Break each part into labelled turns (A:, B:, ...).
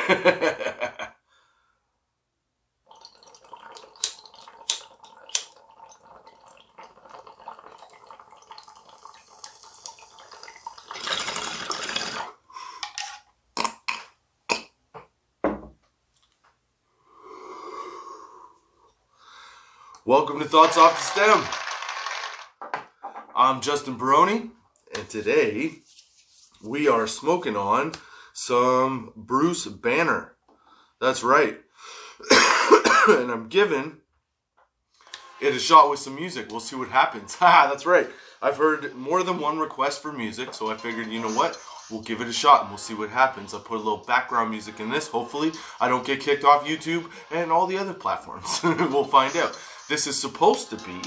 A: Welcome to Thoughts Off the Stem. I'm Justin Barone, and today we are smoking on some Bruce Banner. That's right. And I'm giving it a shot with some music. We'll see what happens. That's right. I've heard more than one request for music, so I figured, you know what? We'll give it a shot and we'll see what happens. I'll put a little background music in this. Hopefully, I don't get kicked off YouTube and all the other platforms. We'll find out. This is supposed to be,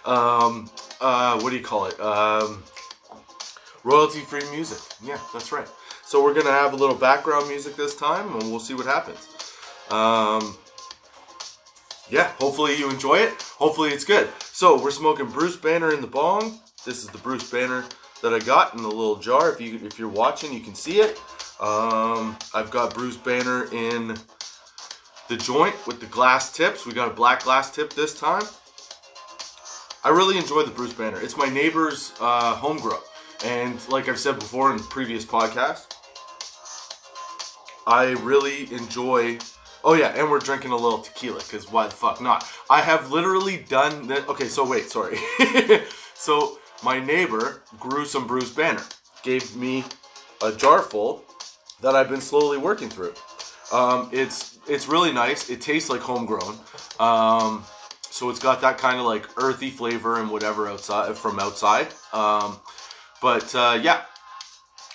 A: what do you call it? Royalty-free music. Yeah, that's right. So we're going to have a little background music this time, and we'll see what happens. Yeah, hopefully you enjoy it. Hopefully it's good. So we're smoking Bruce Banner in the bong. This is the Bruce Banner that I got in the little jar. If you're watching, you can see it. I've got Bruce Banner in the joint with the glass tips. We got a black glass tip this time. I really enjoy the Bruce Banner. It's my neighbor's home grow. And like I've said before in previous podcasts, I really enjoy... Oh yeah, and we're drinking a little tequila, because why the fuck not? I have literally done... Okay, so wait, sorry. So my neighbor grew some Bruce Banner. Gave me a jar full that I've been slowly working through. It's really nice. It tastes like homegrown. So it's got that kind of like earthy flavor and whatever from outside. Yeah,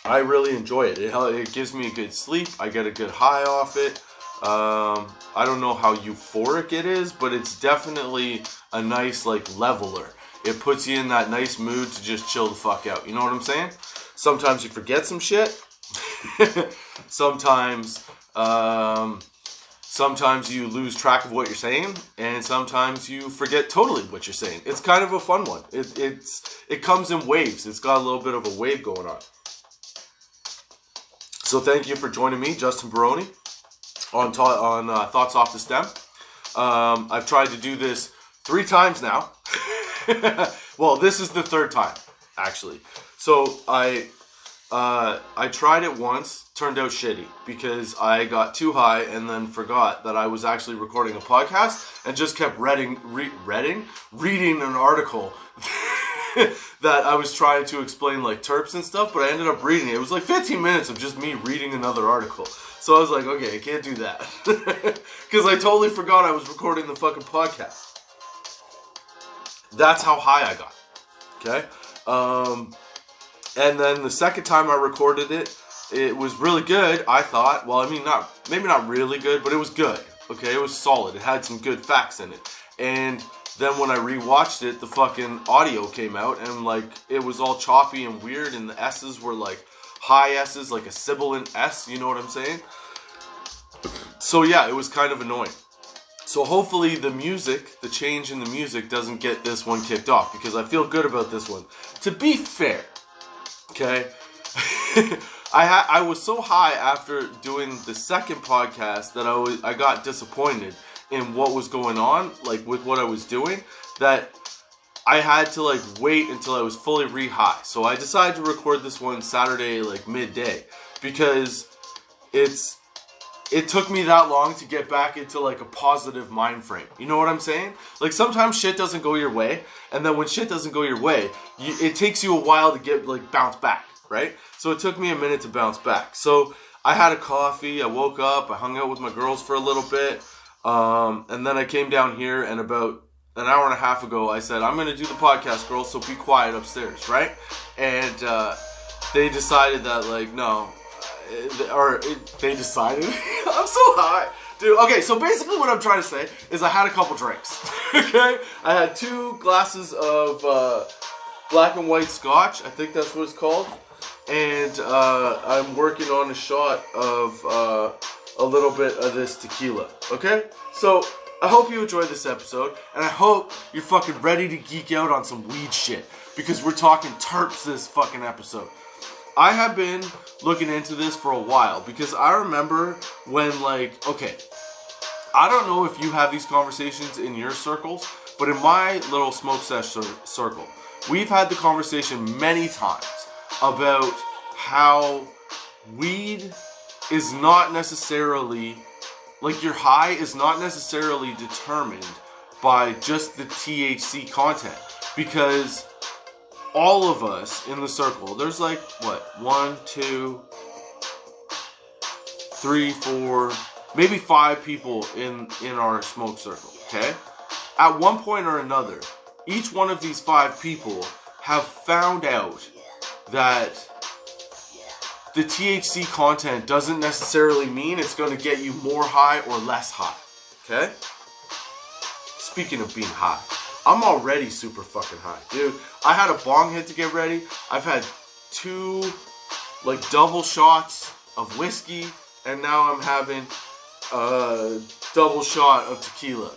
A: I really enjoy it. It gives me a good sleep. I get a good high off it. I don't know how euphoric it is, but it's definitely a nice like leveler. It puts you in that nice mood to just chill the fuck out. You know what I'm saying? Sometimes you forget some shit. Sometimes you lose track of what you're saying, and sometimes you forget totally what you're saying. It's kind of a fun one. It comes in waves. It's got a little bit of a wave going on. So thank you for joining me, Justin Barone, on Thoughts Off the Stem. I've tried to do this 3 times now. Well, this is the 3rd time, actually. So I tried it once, turned out shitty, because I got too high and then forgot that I was actually recording a podcast and just kept reading an article that I was trying to explain like terps and stuff, but I ended up reading it. It was like 15 minutes of just me reading another article. So I was like, okay, I can't do that. Because I totally forgot I was recording the fucking podcast. That's how high I got. Okay? And then the second time I recorded it, it was really good, I thought. Well, I mean, maybe not really good, but it was good. Okay, it was solid. It had some good facts in it. And then when I rewatched it, the fucking audio came out, and like it was all choppy and weird, and the S's were like high S's, like a sibilant S, you know what I'm saying? So yeah, it was kind of annoying. So hopefully the change in the music doesn't get this one kicked off, because I feel good about this one. To be fair, okay, I was so high after doing the second podcast that I got disappointed in what was going on, like with what I was doing, that I had to like wait until I was fully re-high. So I decided to record this one Saturday like midday, because it took me that long to get back into like a positive mind frame. You know what I'm saying? Like sometimes shit doesn't go your way, and then when shit doesn't go your way, it takes you a while to get like bounce back, right? So it took me a minute to bounce back. So I had a coffee, I woke up, I hung out with my girls for a little bit, and then I came down here, and about an hour and a half ago I said, I'm going to do the podcast, girls, so be quiet upstairs, right? And they decided that like, no, they decided, I'm so high. Dude, okay, so basically what I'm trying to say is I had a couple drinks, okay? I had 2 glasses of black and white scotch, I think that's what it's called, and I'm working on a shot of a little bit of this tequila, okay? So, I hope you enjoyed this episode, and I hope you're fucking ready to geek out on some weed shit, because we're talking terps this fucking episode. I have been looking into this for a while because I remember when, like, okay, I don't know if you have these conversations in your circles, but in my little smoke session circle, we've had the conversation many times about how weed is not necessarily, like, your high is not necessarily determined by just the THC content, because all of us in the circle, there's like, what, 1, 2, 3, 4, maybe 5 people in our smoke circle, okay? At one point or another, each one of these 5 people have found out that the THC content doesn't necessarily mean it's going to get you more high or less high, okay? Speaking of being high, I'm already super fucking high, dude. I had a bong hit to get ready. I've had 2, like, double shots of whiskey, and now I'm having a double shot of tequila.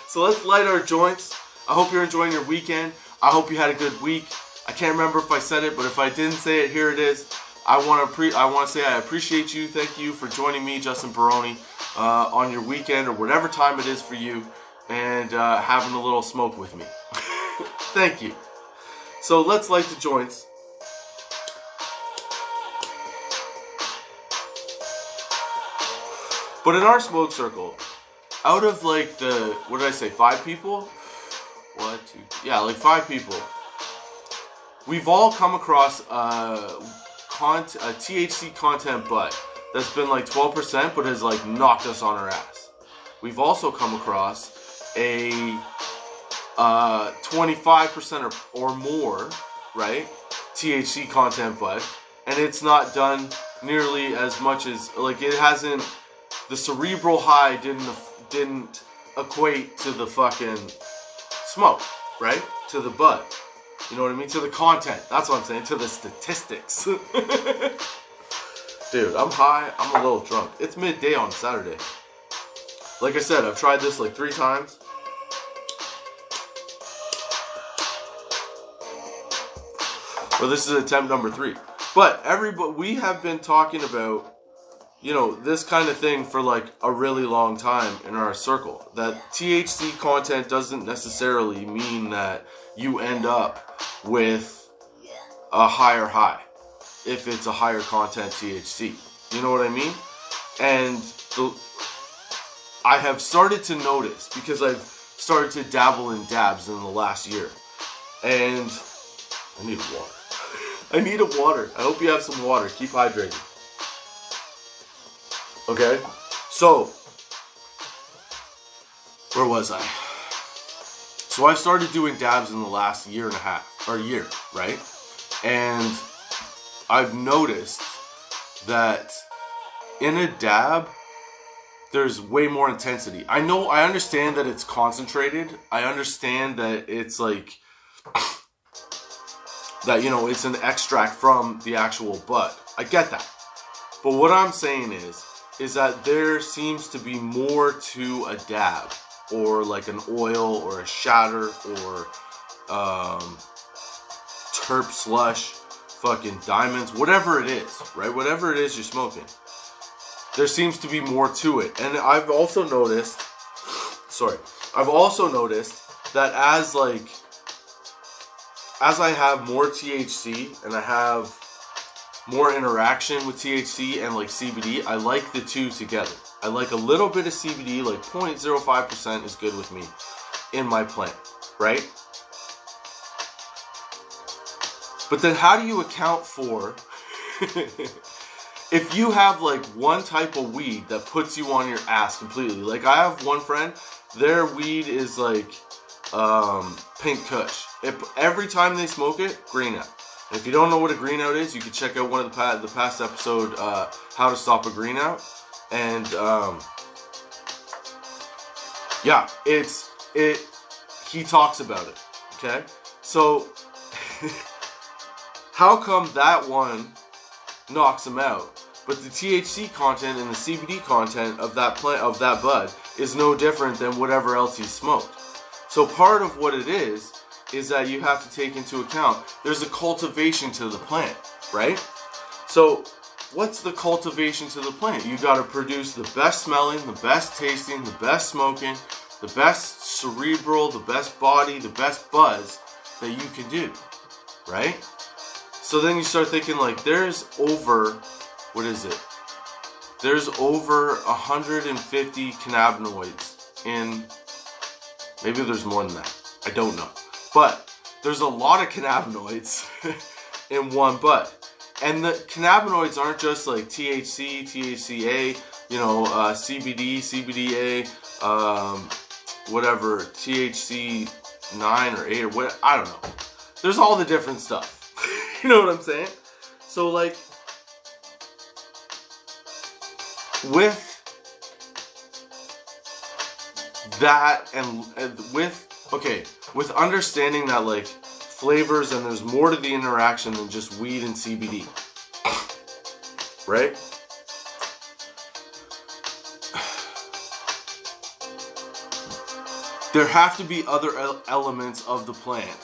A: So let's light our joints. I hope you're enjoying your weekend. I hope you had a good week. I can't remember if I said it, but if I didn't say it, here it is. I want to say I appreciate you. Thank you for joining me, Justin Barone, on your weekend or whatever time it is for you, and having a little smoke with me. Thank you. So let's light the joints. But in our smoke circle, out of like the, what did I say, 5 people? 1, 2, yeah, like 5 people. We've all come across a THC content bud that's been like 12%, but has like knocked us on our ass. We've also come across a 25% or more, right, THC content bud, and it's not done nearly as much as, like, it hasn't, the cerebral high didn't equate to the fucking smoke, right, to the bud. You know what I mean? To the content. That's what I'm saying. To the statistics. Dude, I'm high. I'm a little drunk. It's midday on Saturday. Like I said, I've tried this like 3 times. Well, this is attempt number 3. But we have been talking about, you know, this kind of thing for like a really long time in our circle. That THC content doesn't necessarily mean that you end up with a higher high if it's a higher content THC. You know what I mean? And I have started to notice, because I've started to dabble in dabs in the last year, and I need water. I need a water. I hope you have some water. Keep hydrated. Okay? So, where was I? So I started doing dabs in the last year and a half, or year, right? And I've noticed that in a dab, there's way more intensity. I understand that it's concentrated. I understand that it's like, that, you know, it's an extract from the actual bud. I get that. But what I'm saying is that there seems to be more to a dab, or like an oil, or a shatter, or terp slush, fucking diamonds, whatever it is, right? Whatever it is you're smoking, there seems to be more to it. And I've also noticed that as I have more THC and I have more interaction with THC and like CBD, I like the two together. I like a little bit of CBD, like 0.05% is good with me in my plant, right? But then how do you account for if you have like one type of weed that puts you on your ass completely? Like, I have one friend, their weed is like pink kush. Every time they smoke it, green out. And if you don't know what a green out is, you can check out one of the past episode, How to Stop a Green Out. And yeah, he talks about it. Okay, so how come that one knocks him out, but the THC content and the CBD content of that plant, of that bud, is no different than whatever else he's smoked? So part of what it is that you have to take into account, there's a cultivation to the plant. right? So what's the cultivation to the plant? You got to produce the best smelling, the best tasting, the best smoking, the best cerebral, the best body, the best buzz that you can do, right? So then you start thinking like there's over, what is it? There's over 150 cannabinoids in, maybe there's more than that. I don't know. But there's a lot of cannabinoids in one bud. And the cannabinoids aren't just like THC, THCA, CBD, CBDA, whatever, THC 9 or 8 or what, I don't know. There's all the different stuff. You know what I'm saying? So like, with that and with understanding that like flavors and there's more to the interaction than just weed and CBD, right? There have to be other elements of the plant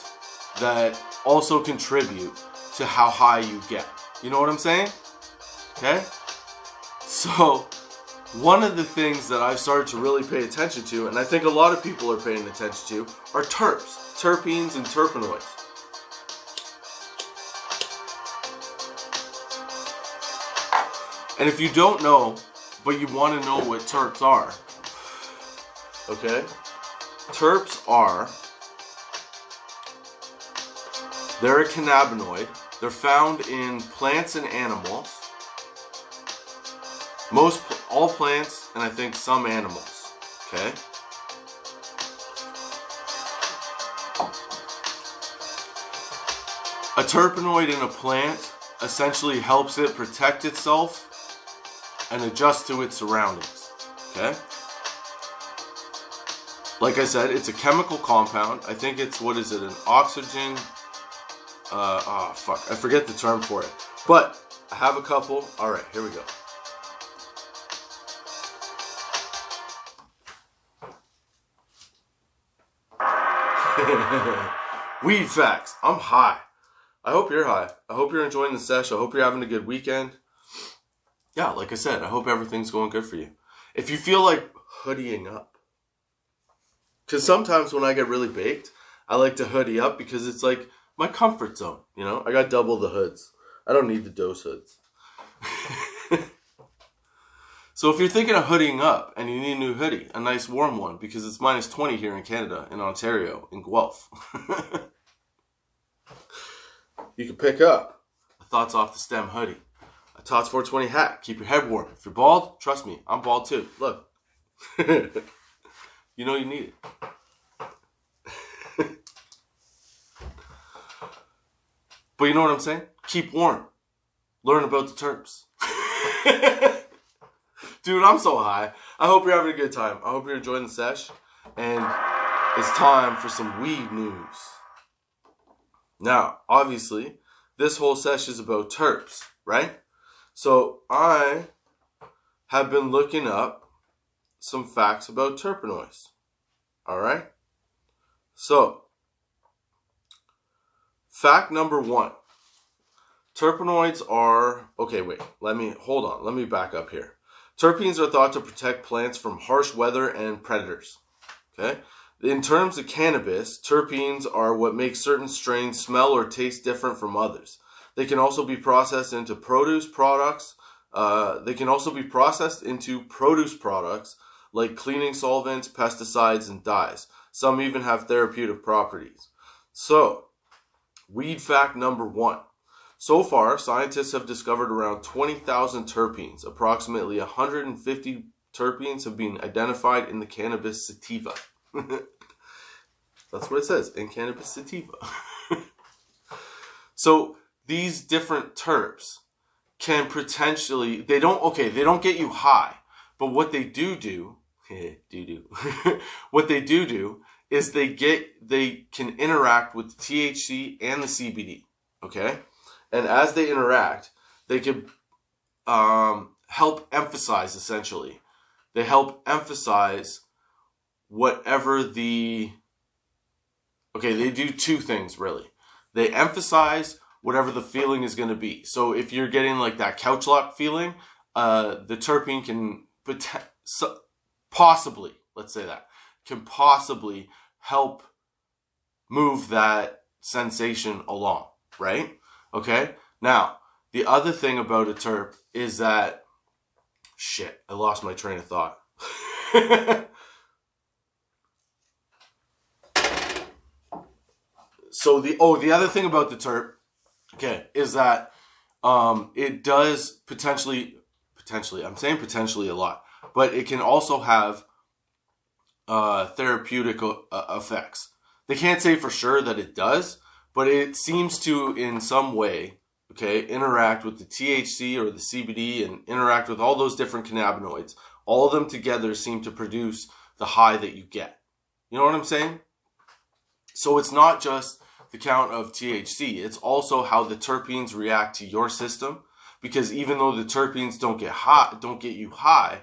A: that also contribute to how high you get. You know what I'm saying? Okay? So, one of the things that I've started to really pay attention to, and I think a lot of people are paying attention to, are terpenes and terpenoids. And if you don't know, but you want to know what terps are, okay? Terps are, they're a cannabinoid. They're found in plants and animals. All plants, and I think some animals, okay? A terpenoid in a plant essentially helps it protect itself and adjust to its surroundings, okay? Like I said, it's a chemical compound. I think it's, what is it, an oxygen? I forget the term for it. But I have a couple. All right, here we go. Weed facts. I'm high. I hope you're high. I hope you're enjoying the session. I hope you're having a good weekend. Yeah, like I said, I hope everything's going good for you. If you feel like hoodieing up, because sometimes when I get really baked, I like to hoodie up because it's like my comfort zone. You know, I got double the hoods. I don't need the dose hoods. So if you're thinking of hoodieing up and you need a new hoodie, a nice warm one, because it's minus 20 here in Canada, in Ontario, in Guelph, you can pick up a Thoughts Off the Stem hoodie, a Tots 420 hat, keep your head warm. If you're bald, trust me, I'm bald too. Look. You know you need it. But you know what I'm saying? Keep warm. Learn about the terps. Dude, I'm so high. I hope you're having a good time. I hope you're enjoying the sesh. And it's time for some weed news. Now, obviously, this whole sesh is about terps, right? So I have been looking up some facts about terpenoids. Alright? So, fact number 1. Terpenoids are... Okay, wait. Let me back up here. Terpenes are thought to protect plants from harsh weather and predators. Okay? In terms of cannabis, terpenes are what makes certain strains smell or taste different from others. They can also be processed into produce products. Like cleaning solvents, pesticides, and dyes. Some even have therapeutic properties. So, weed fact number 1. So far, scientists have discovered around 20,000 terpenes. Approximately 150 terpenes have been identified in the cannabis sativa. That's what it says, in cannabis sativa. So, these different terps can potentially, they don't get you high, but what they do what they do is they can interact with the THC and the CBD, okay? And as they interact, they can help emphasize, essentially. They help emphasize whatever they do 2 things, really. They emphasize whatever the feeling is going to be. So if you're getting like that couch lock feeling, the terpene can possibly, let's say that, can possibly help move that sensation along, right? Okay? Now, the other thing about a terp is that, shit, I lost my train of thought. So the other thing about the terp, okay, is that it does potentially, I'm saying potentially a lot, but it can also have therapeutic effects. They can't say for sure that it does, but it seems to in some way, okay, interact with the THC or the CBD and interact with all those different cannabinoids. All of them together seem to produce the high that you get. You know what I'm saying? So it's not just the count of THC. It's also how the terpenes react to your system. Because even though the terpenes don't get you high,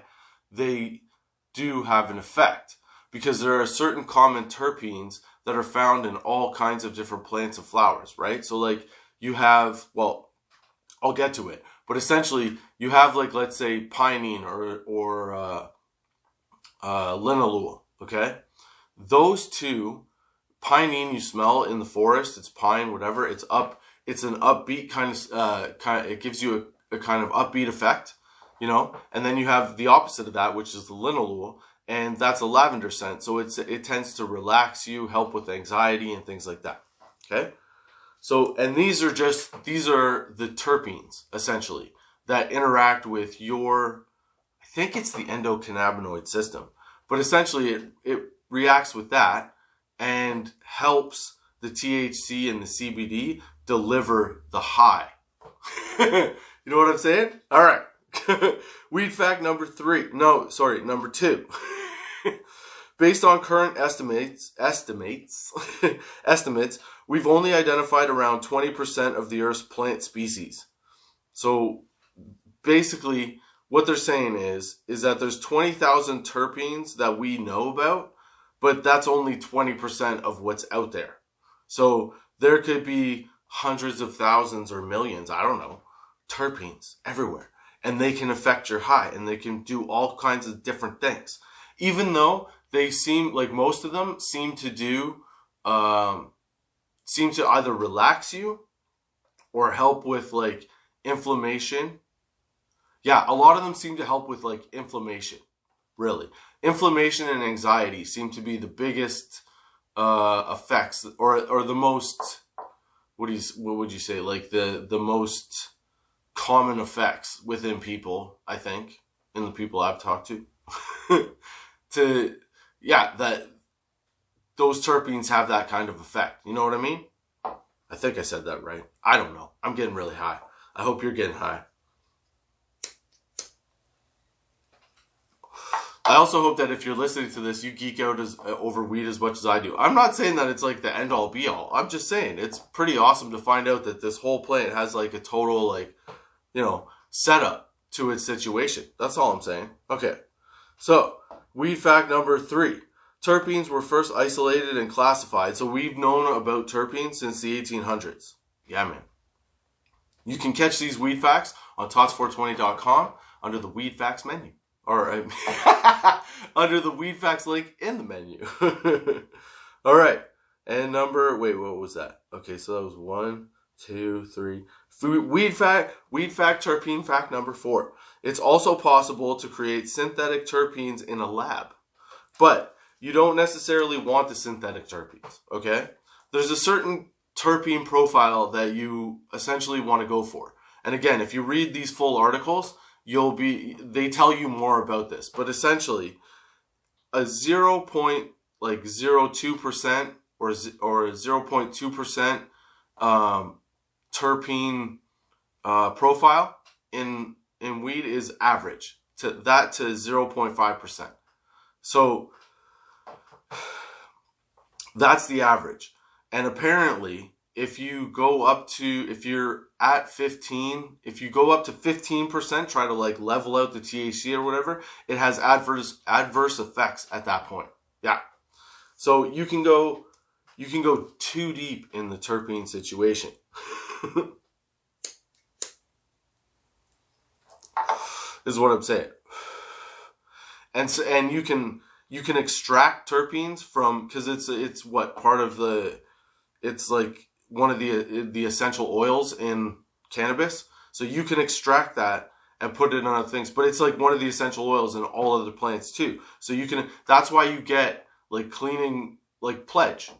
A: they do have an effect. Because there are certain common terpenes that are found in all kinds of different plants and flowers, right? So like you have, well, I'll get to it, but essentially you have like, let's say pinene or linalool, okay? Those two, pinene you smell in the forest, it's pine, whatever, it's an upbeat kind of, it gives you a kind of upbeat effect, you know? And then you have the opposite of that, which is the linalool, and that's a lavender scent. So it tends to relax you, help with anxiety and things like that. Okay? So, and these are the terpenes, essentially, that interact with your, I think it's the endocannabinoid system. But essentially it reacts with that and helps the THC and the CBD deliver the high. You know what I'm saying? All right. Weed fact number 2. Based on current estimates, we've only identified around 20% of the Earth's plant species. So basically what they're saying is that there's 20,000 terpenes that we know about, but that's only 20% of what's out there. So there could be hundreds of thousands or millions, I don't know, terpenes everywhere. And they can affect your high, and they can do all kinds of different things. Even though they seem, like most of them, seem to either relax you or help with like inflammation. Yeah, a lot of them seem to help with like inflammation, really. Inflammation and anxiety seem to be the biggest effects, or the most, what would you say, like the most common effects within people, I think, in the people I've talked to. That those terpenes have that kind of effect. You know what I mean? I think I said that right. I don't know. I'm getting really high. I hope you're getting high. I also hope that if you're listening to this, you geek out over weed as much as I do. I'm not saying that it's like the end all be all. I'm just saying it's pretty awesome to find out that this whole plant has like a total like, you know, setup to its situation. That's all I'm saying. Okay. So, weed fact number 3. Terpenes were first isolated and classified. So we've known about terpenes since the 1800s. Yeah, man. You can catch these weed facts on tots420.com under the weed facts menu. Or under the weed facts link in the menu. All right. And what was that? Okay, so that was 1, 2, 3. Weed fact terpene fact number 4. It's also possible to create synthetic terpenes in a lab. But you don't necessarily want the synthetic terpenes, okay? There's a certain terpene profile that you essentially want to go for. And again, if you read these full articles, they tell you more about this. But essentially, a 0.02% or 0.2% terpene profile in weed is average to 0.5%. So that's the average. And apparently, if you go up to 15%, try to like level out the THC or whatever, it has adverse effects at that point. Yeah. So you can go too deep in the terpene situation. Is what I'm saying. And you can extract terpenes from, because it's what part of the, it's like one of the essential oils in cannabis. So you can extract that and put it in other things, but it's like one of the essential oils in all other plants too. So you can, that's why you get like cleaning, like Pledge.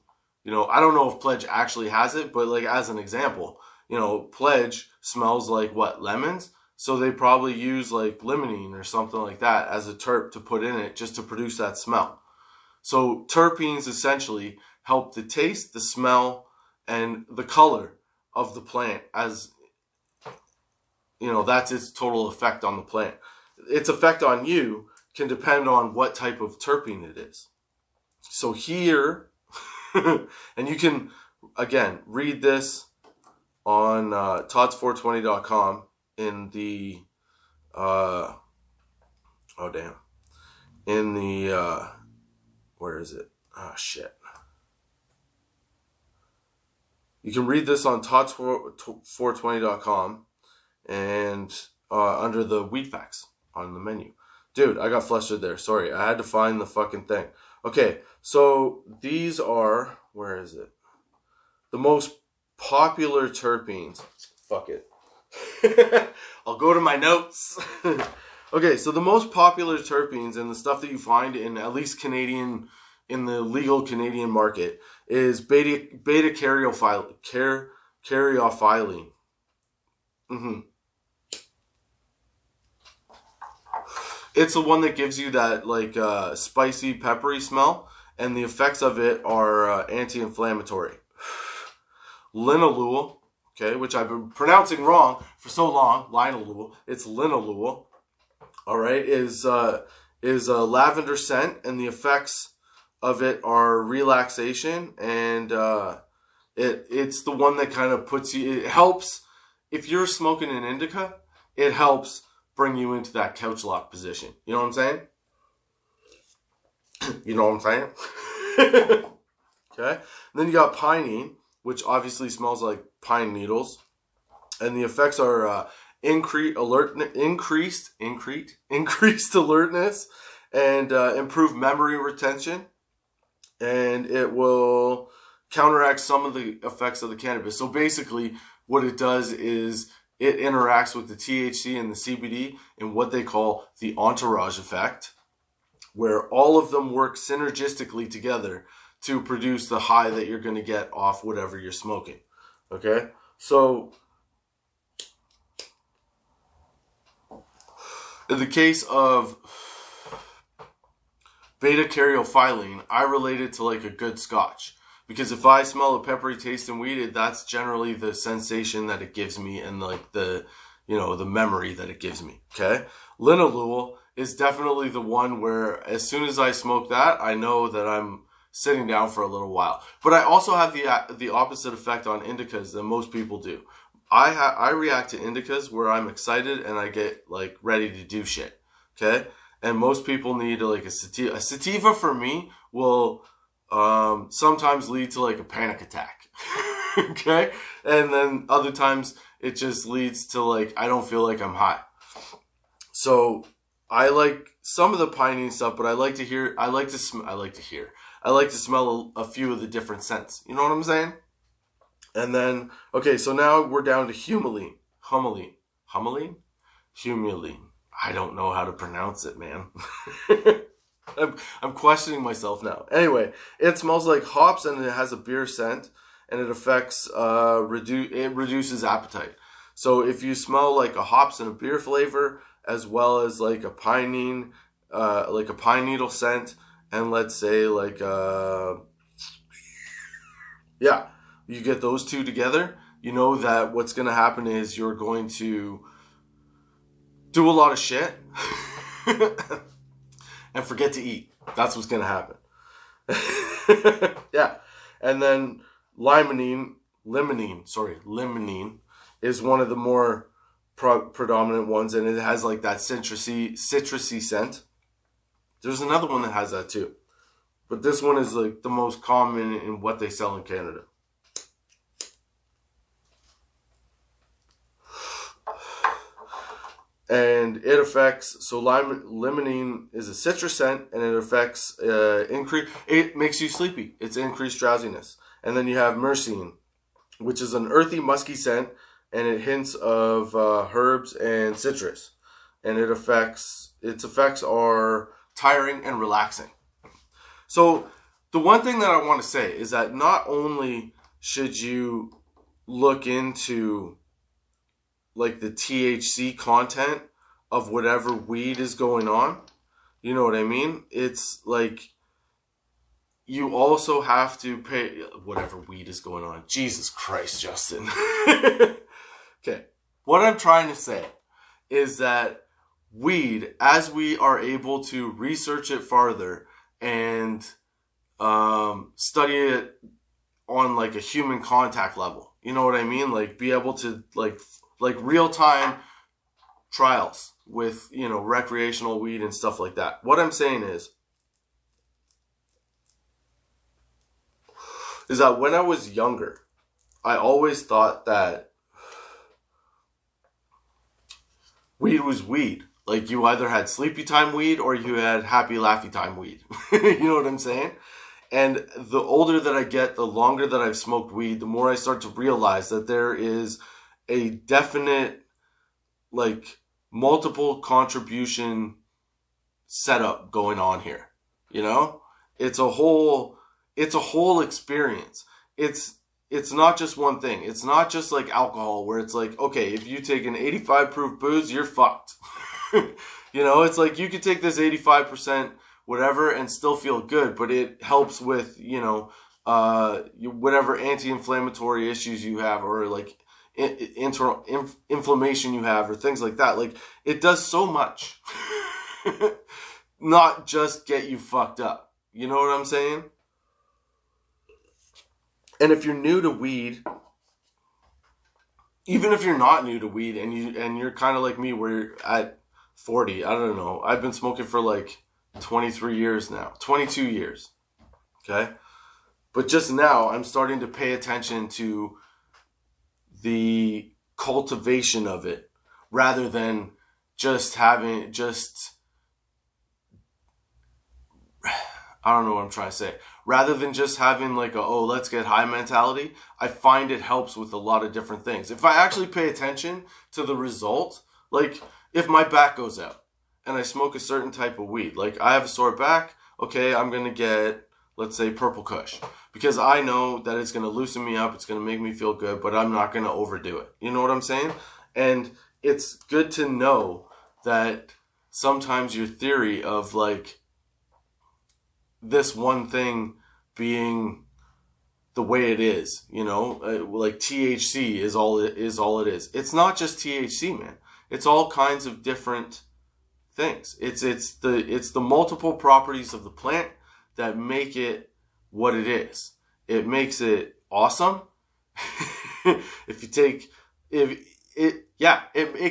A: You know, I don't know if Pledge actually has it, but like as an example, you know, Pledge smells like what, lemons? So they probably use like limonene or something like that as a terp to put in it just to produce that smell. So terpenes essentially help the taste, the smell, and the color of the plant, as you know, that's its total effect on the plant. Its effect on you can depend on what type of terpene it is. So here, and you can, again, read this on tots420.com in the, where is it? Oh, shit. You can read this on tots420.com and under the wheat facts on the menu. Dude, I got flustered there. Sorry, I had to find the fucking thing. Okay, so these are, where is it? The most popular terpenes. Fuck it. I'll go to my notes. Okay, so the most popular terpenes and the stuff that you find in at least Canadian, in the legal Canadian market, is beta caryophyllene. It's the one that gives you that like spicy, peppery smell, and the effects of it are anti-inflammatory. Linalool, okay, which I've been pronouncing wrong for so long. Linalool, it's linalool. All right, is a lavender scent, and the effects of it are relaxation, and it's the one that kind of puts you. It helps if you're smoking an indica. It helps bring you into that couch lock position. You know what I'm saying? You know what I'm saying? Okay. And then you got pinene, which obviously smells like pine needles, and the effects are increased alertness, and improved memory retention, and it will counteract some of the effects of the cannabis. So basically, what it does is it interacts with the THC and the CBD in what they call the entourage effect, where all of them work synergistically together to produce the high that you're going to get off whatever you're smoking. Okay? So, in the case of beta caryophyllene, I relate it to like a good scotch. Because if I smell a peppery taste in weed, that's generally the sensation that it gives me, and like the, you know, the memory that it gives me. Okay? Linalool is definitely the one where as soon as I smoke that, I know that I'm sitting down for a little while. But I also have the opposite effect on indicas than most people do. I react to indicas where I'm excited and I get like ready to do shit. Okay? And most people need like a sativa. A sativa for me will sometimes lead to like a panic attack. Okay? And then other times it just leads to like, I don't feel like I'm high. So I like some of the pinene stuff, but I like to smell a few of the different scents. You know what I'm saying? And then, okay, so now we're down to humulene. Humulene? I don't know how to pronounce it, man. I'm questioning myself now. Anyway, it smells like hops and it has a beer scent, and it affects it reduces appetite. So if you smell like a hops and a beer flavor, as well as like a pinene, like a pine needle scent, and let's say like you get those two together, you know that what's going to happen is you're going to do a lot of shit and forget to eat. That's what's going to happen. Yeah. And then limonene is one of the more predominant ones, and it has like that citrusy scent. There's another one that has that too, but this one is like the most common in what they sell in Canada. And it affects, so limonene is a citrus scent, and it affects it makes you sleepy. It's increased drowsiness. And then you have myrcene, which is an earthy, musky scent, and it hints of herbs and citrus. And its effects are tiring and relaxing. So the one thing that I want to say is that not only should you look into like the THC content of whatever weed is going on, you know what I mean? It's like you also have to pay whatever weed is going on. Jesus Christ, Justin. Okay. What I'm trying to say is that weed, as we are able to research it farther and study it on like a human contact level, you know what I mean? Like be able to like real time trials with, you know, recreational weed and stuff like that. What I'm saying is that when I was younger, I always thought that weed was weed. Like you either had sleepy time weed or you had happy laughy time weed. You know what I'm saying? And the older that I get, the longer that I've smoked weed, the more I start to realize that there is a definite, like, multiple contribution setup going on here. You know? It's a whole experience. It's not just one thing. It's not just like alcohol where it's like, okay, if you take an 85 proof booze, you're fucked. You know, it's like you could take this 85% whatever and still feel good, but it helps with, you know, whatever anti-inflammatory issues you have or like internal inflammation you have or things like that. Like it does so much. Not just get you fucked up. You know what I'm saying? And if you're new to weed, even if you're not new to weed and you're kind of like me where you're at 40, I don't know. I've been smoking for like 23 years now, 22 years. Okay? But just now I'm starting to pay attention to the cultivation of it rather than just having I don't know what I'm trying to say. Rather than just having like a, oh, let's get high mentality, I find it helps with a lot of different things. If I actually pay attention to the result, like if my back goes out and I smoke a certain type of weed, like I have a sore back, okay, I'm going to get, let's say, Purple Kush. Because I know that it's going to loosen me up, it's going to make me feel good, but I'm not going to overdo it. You know what I'm saying? And it's good to know that sometimes your theory of like, this one thing being the way it is, you know, like THC is all it is. It's not just THC, man. It's all kinds of different things. It's the multiple properties of the plant that make it what it is. It makes it awesome. It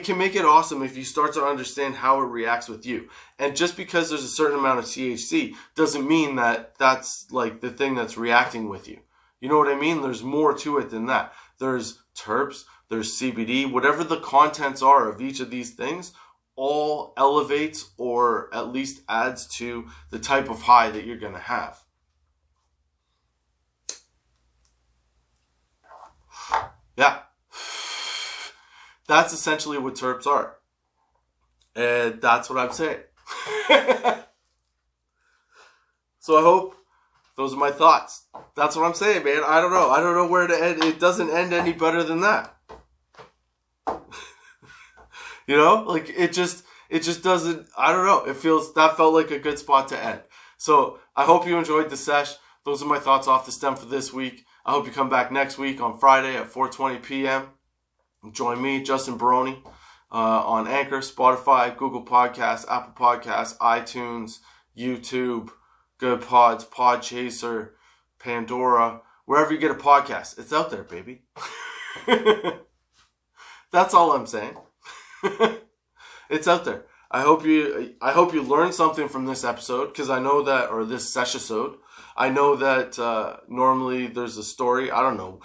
A: can make it awesome if you start to understand how it reacts with you. And just because there's a certain amount of THC doesn't mean that that's like the thing that's reacting with you. You know what I mean? There's more to it than that. There's terps, there's CBD, whatever the contents are of each of these things, all elevates or at least adds to the type of high that you're going to have. Yeah. That's essentially what terps are. And that's what I'm saying. So I hope those are my thoughts. That's what I'm saying, man. I don't know. I don't know where to end. It doesn't end any better than that. You know? Like, it just doesn't, I don't know. That felt like a good spot to end. So I hope you enjoyed the sesh. Those are my thoughts off the stem for this week. I hope you come back next week on Friday at 4:20 p.m. Join me, Justin Barone, on Anchor, Spotify, Google Podcasts, Apple Podcasts, iTunes, YouTube, Good Pods, Podchaser, Pandora, wherever you get a podcast. It's out there, baby. That's all I'm saying. It's out there. I hope you learned something from this episode, because I know that, or this session-sode. I know that normally there's a story. I don't know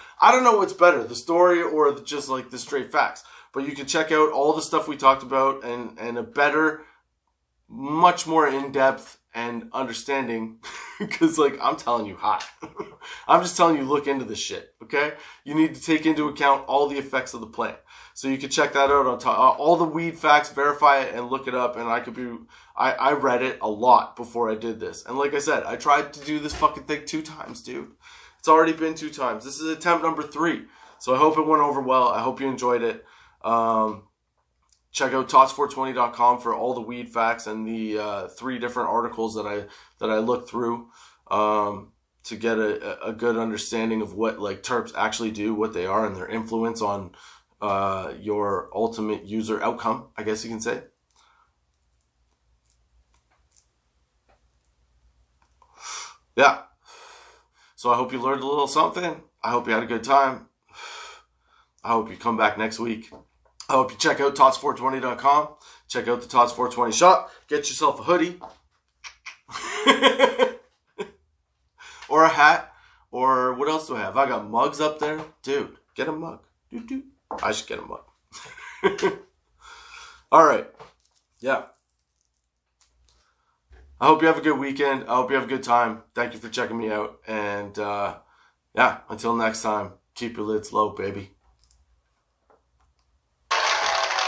A: what's better, the story or just like the straight facts. But you can check out all the stuff we talked about and a better, much more in-depth and understanding, because like I'm telling you, I'm just telling you, look into this shit, okay? You need to take into account all the effects of the plant. So you can check that out on top. All the weed facts, verify it and look it up. And I read it a lot before I did this. And like I said, I tried to do this fucking thing 2 times, dude. It's already been 2 times. This is attempt number 3. So I hope it went over well. I hope you enjoyed it. Check out tots420.com for all the weed facts and the 3 different articles that I looked through to get a good understanding of what like terps actually do, what they are, and their influence on your ultimate user outcome, I guess you can say. Yeah. So I hope you learned a little something. I hope you had a good time. I hope you come back next week. I hope you check out tots420.com. Check out the Tots420 shop. Get yourself a hoodie. Or a hat. Or what else do I have? I got mugs up there. Dude, get a mug. I should get a mug. Alright. Yeah. I hope you have a good weekend. I hope you have a good time. Thank you for checking me out. And yeah, until next time, keep your lids low, baby.